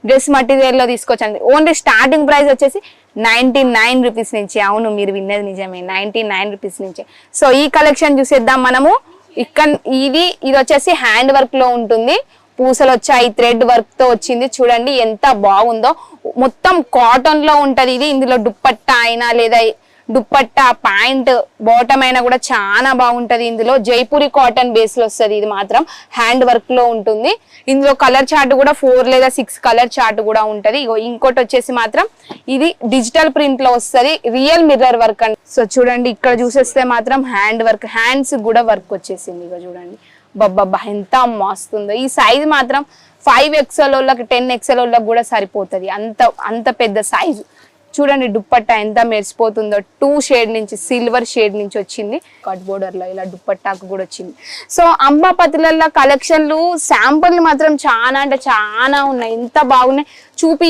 Dress material లో తీసుకొచ్చండి. Only starting price వచ్చేసి 99 rupees నుంచి. అవును, మీరు విన్నది నిజమే, 99 రూపీస్ నుంచే. సో ఈ కలెక్షన్ చూసేద్దాం మనము. ఇది వచ్చేసి హ్యాండ్ వర్క్ లో ఉంటుంది. పూసలు వచ్చాయి, థ్రెడ్ వర్క్ తో వచ్చింది. చూడండి ఎంత బాగుందో. మొత్తం కాటన్ లో ఉంటది ఇది. ఇందులో దుప్పట్టా అయినా లేదా దుప్పట్టా ప్యాంట్ బాటమ్ అయినా కూడా చాలా బాగుంటది. ఇందులో జైపూరి కాటన్ బేస్ లో వస్తుంది. ఇది మాత్రం హ్యాండ్ వర్క్ లో ఉంటుంది. ఇందులో కలర్ చార్ట్ కూడా 4 లేదా 6 కలర్ చార్ట్ కూడా ఉంటది. ఇంకోటి వచ్చేసి మాత్రం ఇది డిజిటల్ ప్రింట్ లో వస్తుంది, రియల్ మిర్రర్ వర్క్ అండి. సో చూడండి ఇక్కడ చూసేస్తే మాత్రం హ్యాండ్ వర్క్, హ్యాండ్స్ కూడా వర్క్ వచ్చేసింది. ఇక చూడండి బబ్బబ్బా ఎంత మస్తుందో. ఈ సైజ్ మాత్రం 5XL వాళ్ళకి 10XL వాళ్ళకి కూడా సరిపోతుంది. అంత పెద్ద సైజు. చూడండి దుప్పట్టా ఎంత మెరిసిపోతుందో. 2 షేడ్ నుంచి సిల్వర్ షేడ్ నుంచి వచ్చింది. కట్ బోర్డర్ లో ఇలా దుప్పట్టాకు కూడా వచ్చింది. సో అంబాపతిలలో కలెక్షన్లు శాంపుల్ మాత్రం చాలా అంటే చాలా ఉన్నాయి. ఎంత బాగున్నాయి చూపి